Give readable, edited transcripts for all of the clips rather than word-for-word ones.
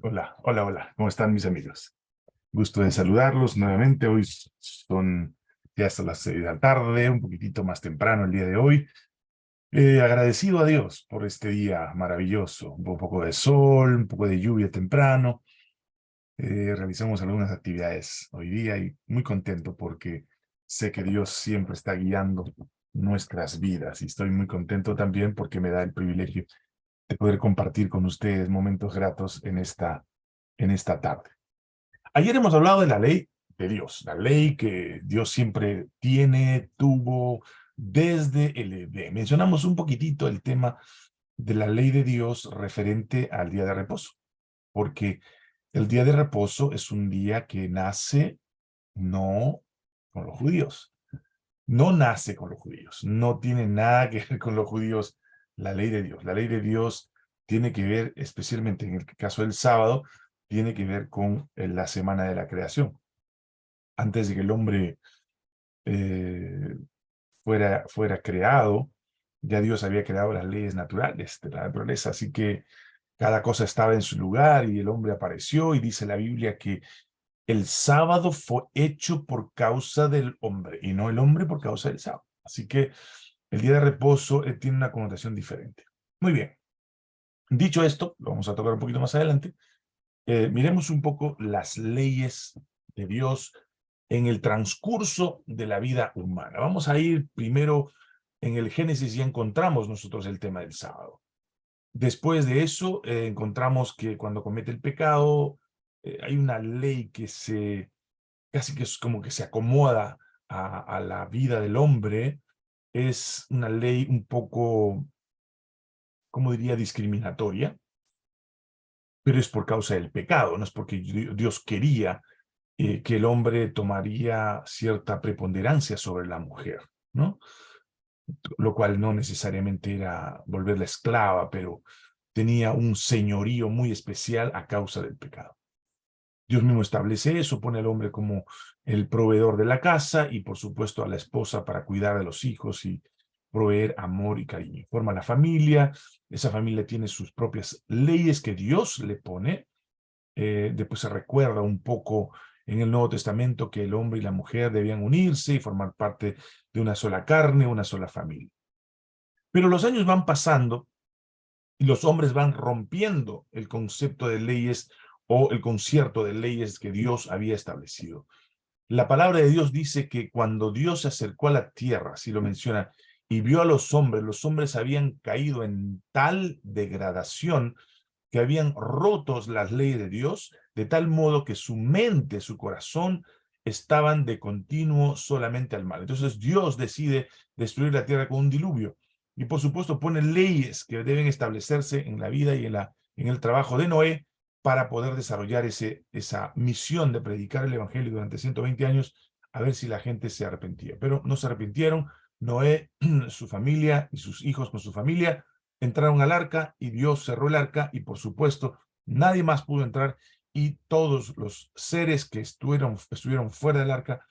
Hola, hola, hola. ¿Cómo están mis amigos? Gusto de saludarlos nuevamente. Hoy son ya hasta las 6 de la tarde, un poquitito más temprano el día de hoy. Agradecido a Dios por este día maravilloso. Un poco de sol, un poco de lluvia temprano. Realizamos algunas actividades hoy día y muy contento porque sé que Dios siempre está guiando nuestras vidas y estoy muy contento también porque me da el privilegio de poder compartir con ustedes momentos gratos en esta tarde. Ayer hemos hablado de la ley de Dios, la ley que Dios siempre tuvo desde el Edén. Mencionamos un poquitito el tema de la ley de Dios referente al día de reposo, porque el día de reposo es un día que nace no con los judíos, no nace con los judíos, no tiene nada que ver con los judíos la ley de Dios. La ley de Dios tiene que ver, especialmente en el caso del sábado, tiene que ver con la semana de la creación. Antes de que el hombre eh, fuera creado, ya Dios había creado las leyes naturales de la naturaleza, así que cada cosa estaba en su lugar y el hombre apareció y dice la Biblia que el sábado fue hecho por causa del hombre y no el hombre por causa del sábado. Así que el día de reposo tiene una connotación diferente. Muy bien. Dicho esto, lo vamos a tocar un poquito más adelante. Miremos un poco las leyes de Dios en el transcurso de la vida humana. Vamos a ir primero en el Génesis y encontramos nosotros el tema del sábado. Después de eso, encontramos que cuando comete el pecado, hay una ley que casi que es como que se acomoda a la vida del hombre. Es una ley un poco, ¿cómo diría?, discriminatoria, pero es por causa del pecado, no es porque Dios quería que el hombre tomaría cierta preponderancia sobre la mujer, ¿no? Lo cual no necesariamente era volverla esclava, pero tenía un señorío muy especial a causa del pecado. Dios mismo establece eso, pone al hombre como el proveedor de la casa y por supuesto a la esposa para cuidar de los hijos y proveer amor y cariño. Forma la familia, esa familia tiene sus propias leyes que Dios le pone. Después se recuerda un poco en el Nuevo Testamento que el hombre y la mujer debían unirse y formar parte de una sola carne, una sola familia. Pero los años van pasando y los hombres van rompiendo el concepto de leyes o el concierto de leyes que Dios había establecido. La palabra de Dios dice que cuando Dios se acercó a la tierra, así lo menciona, y vio a los hombres habían caído en tal degradación que habían rotos las leyes de Dios, de tal modo que su mente, su corazón, estaban de continuo solamente al mal. Entonces Dios decide destruir la tierra con un diluvio. Y por supuesto pone leyes que deben establecerse en la vida y en el trabajo de Noé para poder desarrollar esa misión de predicar el evangelio durante 120 años, a ver si la gente se arrepentía. Pero no se arrepintieron. Noé, su familia y sus hijos con su familia entraron al arca y Dios cerró el arca y por supuesto nadie más pudo entrar y todos los seres que estuvieron fuera del arca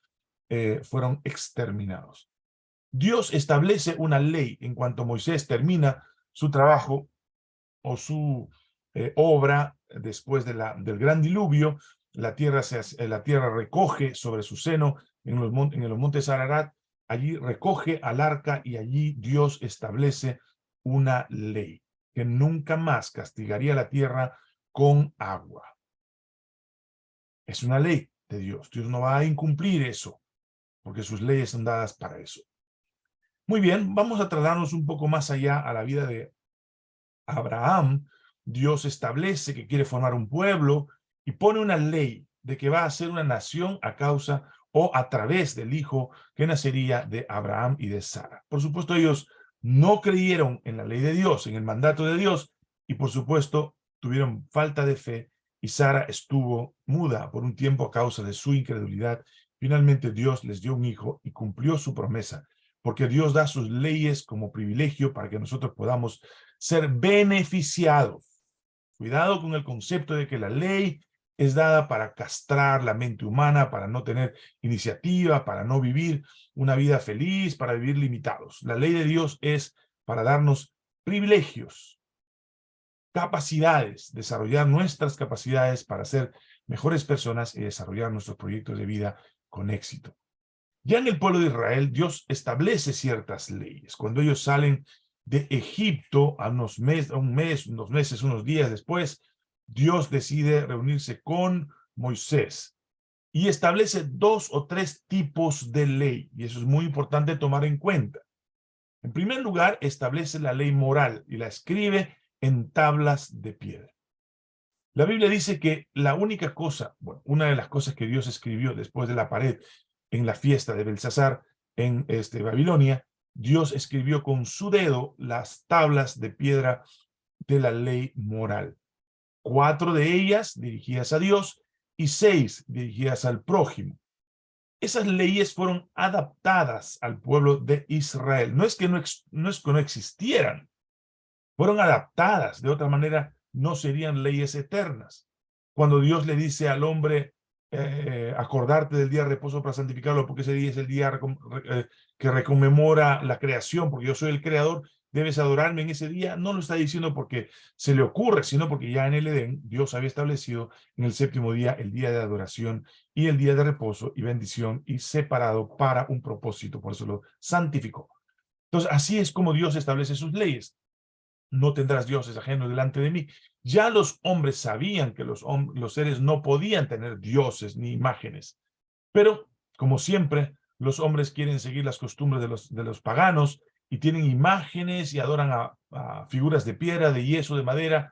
fueron exterminados. Dios establece una ley en cuanto Moisés termina su trabajo o su obra después del gran diluvio. La tierra recoge sobre su seno en los montes Ararat, allí recoge al arca y allí Dios establece una ley que nunca más castigaría la tierra con agua. Es una ley de Dios. Dios no va a incumplir eso, porque sus leyes son dadas para eso. Muy bien, vamos a trasladarnos un poco más allá a la vida de Abraham. Dios establece que quiere formar un pueblo y pone una ley de que va a ser una nación a causa o a través del hijo que nacería de Abraham y de Sara. Por supuesto, ellos no creyeron en la ley de Dios, en el mandato de Dios, y por supuesto tuvieron falta de fe y Sara estuvo muda por un tiempo a causa de su incredulidad. Finalmente Dios les dio un hijo y cumplió su promesa, porque Dios da sus leyes como privilegio para que nosotros podamos ser beneficiados. Cuidado con el concepto de que la ley es dada para castrar la mente humana, para no tener iniciativa, para no vivir una vida feliz, para vivir limitados. La ley de Dios es para darnos privilegios. capacidades, desarrollar nuestras capacidades para ser mejores personas y desarrollar nuestros proyectos de vida con éxito. Ya en el pueblo de Israel, Dios establece ciertas leyes. Cuando ellos salen de Egipto a unos meses, unos días después, Dios decide reunirse con Moisés y establece 2 o 3 tipos de ley, y eso es muy importante tomar en cuenta. En primer lugar, establece la ley moral y la escribe en tablas de piedra. La Biblia dice que la única cosa, bueno, una de las cosas que Dios escribió después de la pared en la fiesta de Belsasar en Babilonia, Dios escribió con su dedo las tablas de piedra de la ley moral. 4 de ellas dirigidas a Dios y 6 dirigidas al prójimo. Esas leyes fueron adaptadas al pueblo de Israel. No es que no existieran, fueron adaptadas. De otra manera, no serían leyes eternas. Cuando Dios le dice al hombre, acordarte del día de reposo para santificarlo, porque ese día es el día que reconmemora la creación, porque yo soy el creador, debes adorarme en ese día, no lo está diciendo porque se le ocurre, sino porque ya en el Edén Dios había establecido en el séptimo día el día de adoración y el día de reposo y bendición y separado para un propósito, por eso lo santificó. Entonces, así es como Dios establece sus leyes. No tendrás dioses ajenos delante de mí. Ya los hombres sabían que los seres no podían tener dioses ni imágenes. Pero, como siempre, los hombres quieren seguir las costumbres de los paganos y tienen imágenes y adoran a figuras de piedra, de yeso, de madera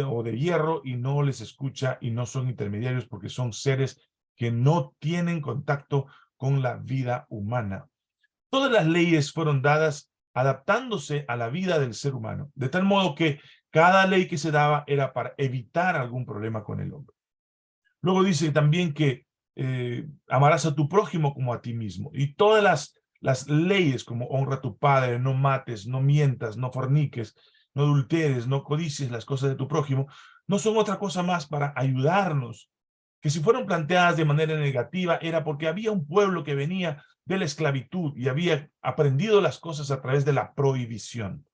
o de hierro, y no les escucha y no son intermediarios porque son seres que no tienen contacto con la vida humana. Todas las leyes fueron dadas adaptándose a la vida del ser humano, de tal modo que cada ley que se daba era para evitar algún problema con el hombre. Luego dice también que amarás a tu prójimo como a ti mismo. Y todas las leyes como honra a tu padre, no mates, no mientas, no forniques, no adulteres, no codicies las cosas de tu prójimo, no son otra cosa más para ayudarnos. Que si fueron planteadas de manera negativa era porque había un pueblo que venía de la esclavitud y había aprendido las cosas a través de la prohibición.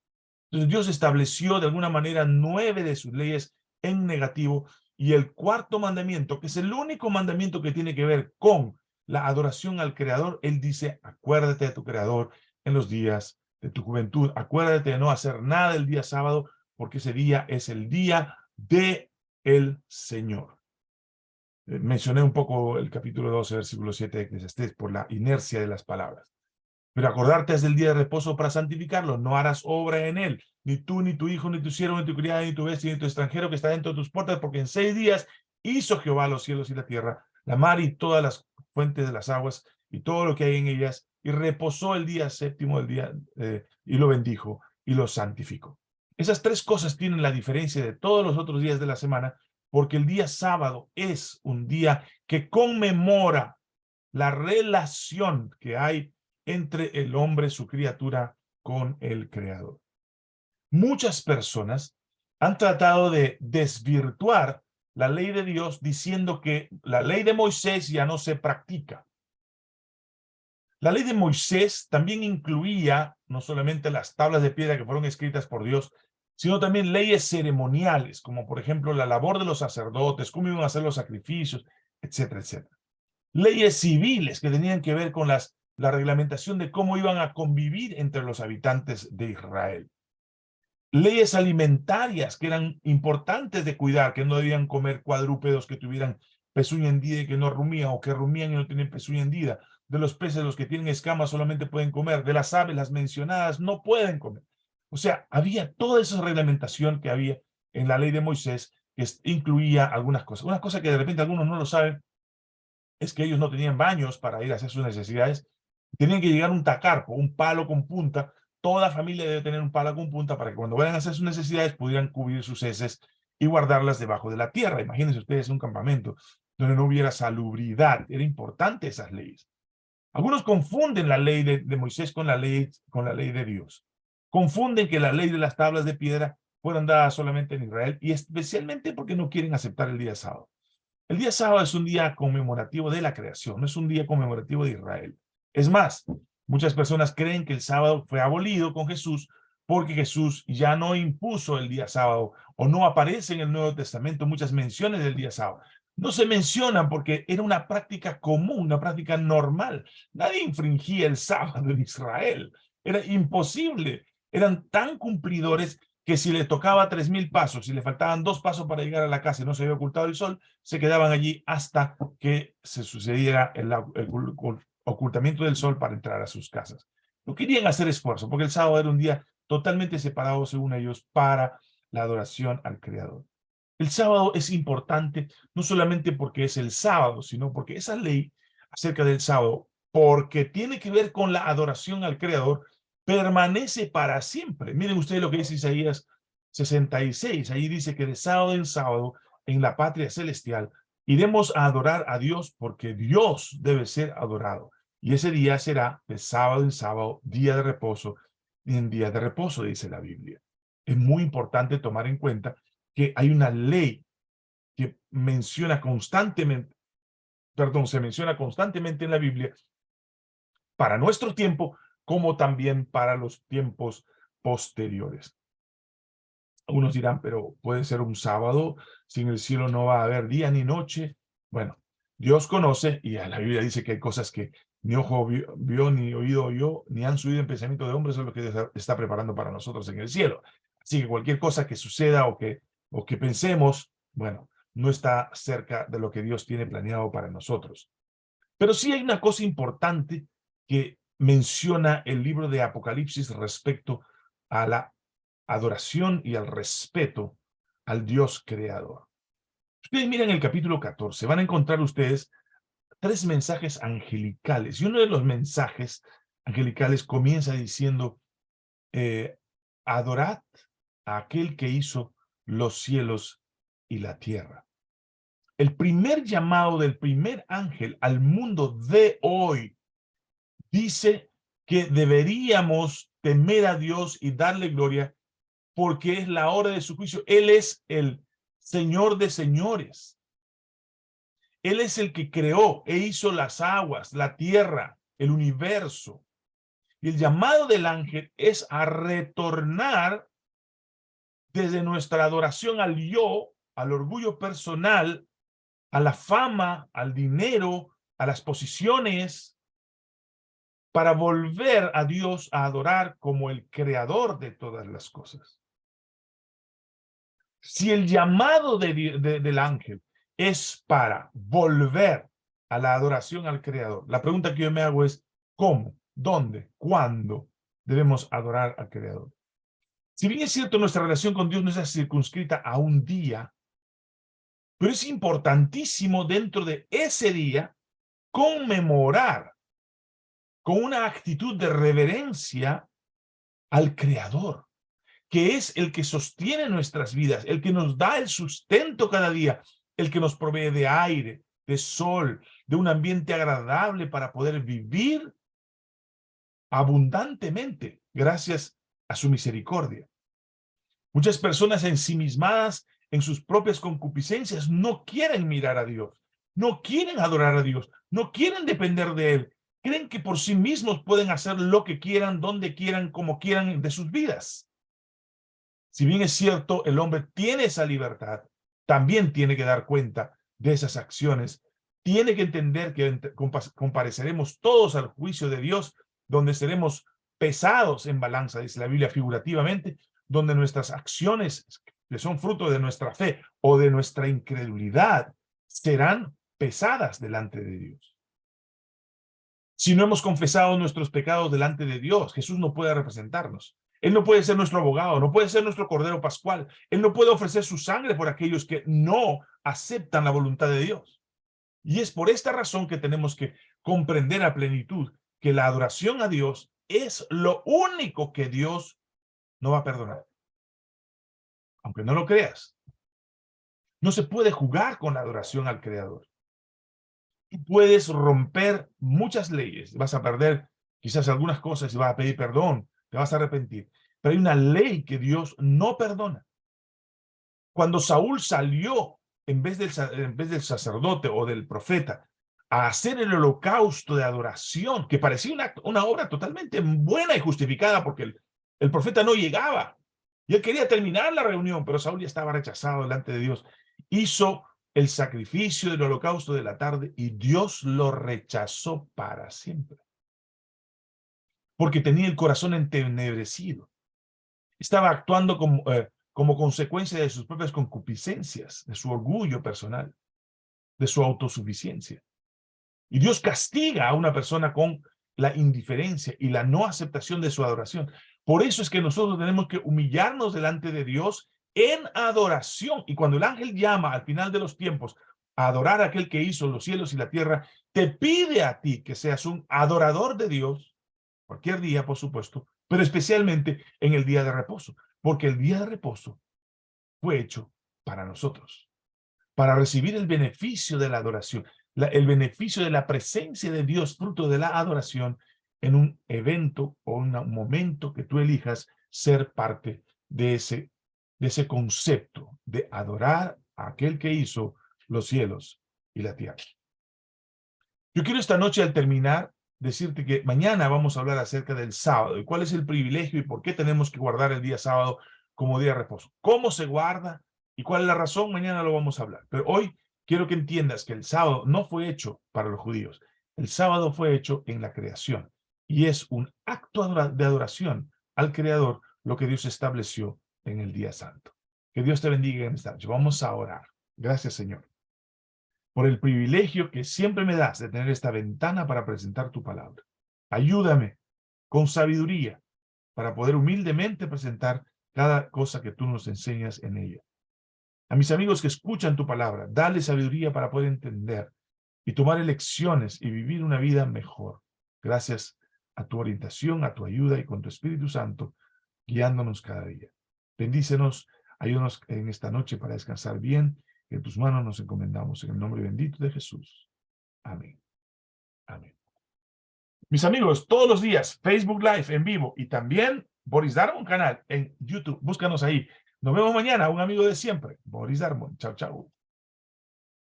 Entonces Dios estableció de alguna manera 9 de sus leyes en negativo, y el cuarto mandamiento, que es el único mandamiento que tiene que ver con la adoración al Creador, Él dice, acuérdate de tu Creador en los días de tu juventud, acuérdate de no hacer nada el día sábado, porque ese día es el día de el Señor. Mencioné un poco el capítulo 12, versículo 7 de Eclesiastés por la inercia de las palabras. Pero acordarte es del día de reposo para santificarlo. No harás obra en él, ni tú, ni tu hijo, ni tu siervo, ni tu criada, ni tu bestia, ni tu extranjero que está dentro de tus puertas, porque en 6 días hizo Jehová los cielos y la tierra, la mar y todas las fuentes de las aguas, y todo lo que hay en ellas, y reposó el día séptimo del día, y lo bendijo, y lo santificó. Esas 3 cosas tienen la diferencia de todos los otros días de la semana, porque el día sábado es un día que conmemora la relación que hay entre el hombre, su criatura, con el Creador. Muchas personas han tratado de desvirtuar la ley de Dios diciendo que la ley de Moisés ya no se practica. La ley de Moisés también incluía no solamente las tablas de piedra que fueron escritas por Dios, sino también leyes ceremoniales, como por ejemplo la labor de los sacerdotes, cómo iban a hacer los sacrificios, etcétera, etcétera. Leyes civiles que tenían que ver con la reglamentación de cómo iban a convivir entre los habitantes de Israel. Leyes alimentarias que eran importantes de cuidar, que no debían comer cuadrúpedos que tuvieran pezuña hendida y que no rumían, o que rumían y no tienen pezuña hendida. De los peces, los que tienen escamas solamente pueden comer. De las aves, las mencionadas, no pueden comer. O sea, había toda esa reglamentación que había en la ley de Moisés, que incluía algunas cosas. Una cosa que de repente algunos no lo saben, es que ellos no tenían baños para ir a hacer sus necesidades. Tenían que llegar un tacarpo, un palo con punta. Toda familia debe tener un palo con punta para que cuando vayan a hacer sus necesidades pudieran cubrir sus heces y guardarlas debajo de la tierra. Imagínense ustedes un campamento donde no hubiera salubridad. Era importante esas leyes. Algunos confunden la ley de Moisés con la ley de Dios. Confunden que la ley de las tablas de piedra fueron dadas solamente en Israel, y especialmente porque no quieren aceptar el día sábado. El día sábado es un día conmemorativo de la creación, no es un día conmemorativo de Israel. Es más, muchas personas creen que el sábado fue abolido con Jesús porque Jesús ya no impuso el día sábado o no aparece en el Nuevo Testamento muchas menciones del día sábado. No se mencionan porque era una práctica común, una práctica normal. Nadie infringía el sábado en Israel. Era imposible. Eran tan cumplidores que si le tocaba 3.000 pasos, si le faltaban 2 pasos para llegar a la casa y no se había ocultado el sol, se quedaban allí hasta que se sucediera el ocultamiento del sol para entrar a sus casas. No querían hacer esfuerzo, porque el sábado era un día totalmente separado, según ellos, para la adoración al Creador. El sábado es importante, no solamente porque es el sábado, sino porque esa ley acerca del sábado, porque tiene que ver con la adoración al Creador, permanece para siempre. Miren ustedes lo que dice Isaías 66. Ahí dice que de sábado en sábado, en la patria celestial, iremos a adorar a Dios porque Dios debe ser adorado. Y ese día será de sábado en sábado, día de reposo, y en día de reposo, dice la Biblia. Es muy importante tomar en cuenta que hay una ley que menciona constantemente, se menciona constantemente en la Biblia para nuestro tiempo, como también para los tiempos posteriores. Algunos dirán, pero puede ser un sábado, si en el cielo no va a haber día ni noche. Bueno, Dios conoce, y a la Biblia dice que hay cosas que ni ojo vio, ni oído oyó, ni han subido en pensamiento de hombre, eso es lo que Dios está preparando para nosotros en el cielo. Así que cualquier cosa que suceda o que pensemos, bueno, no está cerca de lo que Dios tiene planeado para nosotros. Pero sí hay una cosa importante que menciona el libro de Apocalipsis respecto a la adoración y al respeto al Dios creador. Ustedes miren el capítulo 14, van a encontrar ustedes 3 mensajes angelicales, y uno de los mensajes angelicales comienza diciendo, adorad a aquel que hizo los cielos y la tierra. El primer llamado del primer ángel al mundo de hoy dice que deberíamos temer a Dios y darle gloria porque es la hora de su juicio. Él es el Señor de señores. Él es el que creó e hizo las aguas, la tierra, el universo. Y el llamado del ángel es a retornar desde nuestra adoración al yo, al orgullo personal, a la fama, al dinero, a las posiciones, para volver a Dios a adorar como el creador de todas las cosas. Si el llamado del ángel es para volver a la adoración al Creador, la pregunta que yo me hago es, ¿cómo? ¿Dónde? ¿Cuándo debemos adorar al Creador? Si bien es cierto, nuestra relación con Dios no está circunscrita a un día, pero es importantísimo dentro de ese día conmemorar con una actitud de reverencia al Creador, que es el que sostiene nuestras vidas, el que nos da el sustento cada día, el que nos provee de aire, de sol, de un ambiente agradable para poder vivir abundantemente gracias a su misericordia. Muchas personas ensimismadas en sus propias concupiscencias no quieren mirar a Dios, no quieren adorar a Dios, no quieren depender de Él. Creen que por sí mismos pueden hacer lo que quieran, donde quieran, como quieran de sus vidas. Si bien es cierto, el hombre tiene esa libertad, también tiene que dar cuenta de esas acciones. Tiene que entender que compareceremos todos al juicio de Dios, donde seremos pesados en balanza, dice la Biblia figurativamente, donde nuestras acciones, que son fruto de nuestra fe o de nuestra incredulidad, serán pesadas delante de Dios. Si no hemos confesado nuestros pecados delante de Dios, Jesús no puede representarnos. Él no puede ser nuestro abogado, no puede ser nuestro cordero pascual. Él no puede ofrecer su sangre por aquellos que no aceptan la voluntad de Dios. Y es por esta razón que tenemos que comprender a plenitud que la adoración a Dios es lo único que Dios no va a perdonar. Aunque no lo creas, no se puede jugar con la adoración al Creador. Tú puedes romper muchas leyes, vas a perder quizás algunas cosas y vas a pedir perdón, te vas a arrepentir. Pero hay una ley que Dios no perdona. Cuando Saúl salió, en vez del sacerdote o del profeta, a hacer el holocausto de adoración, que parecía una obra totalmente buena y justificada, porque el profeta no llegaba Y él quería terminar la reunión, pero Saúl ya estaba rechazado delante de Dios. Hizo el sacrificio del holocausto de la tarde y Dios lo rechazó para siempre. Porque tenía el corazón entenebrecido. Estaba actuando como consecuencia de sus propias concupiscencias, de su orgullo personal, de su autosuficiencia. Y Dios castiga a una persona con la indiferencia y la no aceptación de su adoración. Por eso es que nosotros tenemos que humillarnos delante de Dios en adoración. Y cuando el ángel llama al final de los tiempos a adorar a aquel que hizo los cielos y la tierra, te pide a ti que seas un adorador de Dios, cualquier día, por supuesto, pero especialmente en el día de reposo, porque el día de reposo fue hecho para nosotros, para recibir el beneficio de la adoración, el beneficio de la presencia de Dios, fruto de la adoración, en un evento o un momento que tú elijas ser parte de ese concepto de adorar a aquel que hizo los cielos y la tierra. Yo quiero esta noche, al terminar, decirte que mañana vamos a hablar acerca del sábado y cuál es el privilegio y por qué tenemos que guardar el día sábado como día de reposo. ¿Cómo se guarda y cuál es la razón? Mañana lo vamos a hablar. Pero hoy quiero que entiendas que el sábado no fue hecho para los judíos. El sábado fue hecho en la creación y es un acto de adoración al Creador, lo que Dios estableció en el día santo. Que Dios te bendiga en esta noche. Vamos a orar. Gracias, Señor, por el privilegio que siempre me das de tener esta ventana para presentar tu palabra. Ayúdame con sabiduría para poder humildemente presentar cada cosa que tú nos enseñas en ella. A mis amigos que escuchan tu palabra, dale sabiduría para poder entender y tomar elecciones y vivir una vida mejor. Gracias a tu orientación, a tu ayuda y con tu Espíritu Santo, guiándonos cada día. Bendícenos, ayúdanos en esta noche para descansar bien. En tus manos nos encomendamos en el nombre bendito de Jesús. Amén. Amén. Mis amigos, todos los días, Facebook Live en vivo y también Boris Darmon canal en YouTube. Búscanos ahí. Nos vemos mañana. Un amigo de siempre, Boris Darmon. Chao, chao.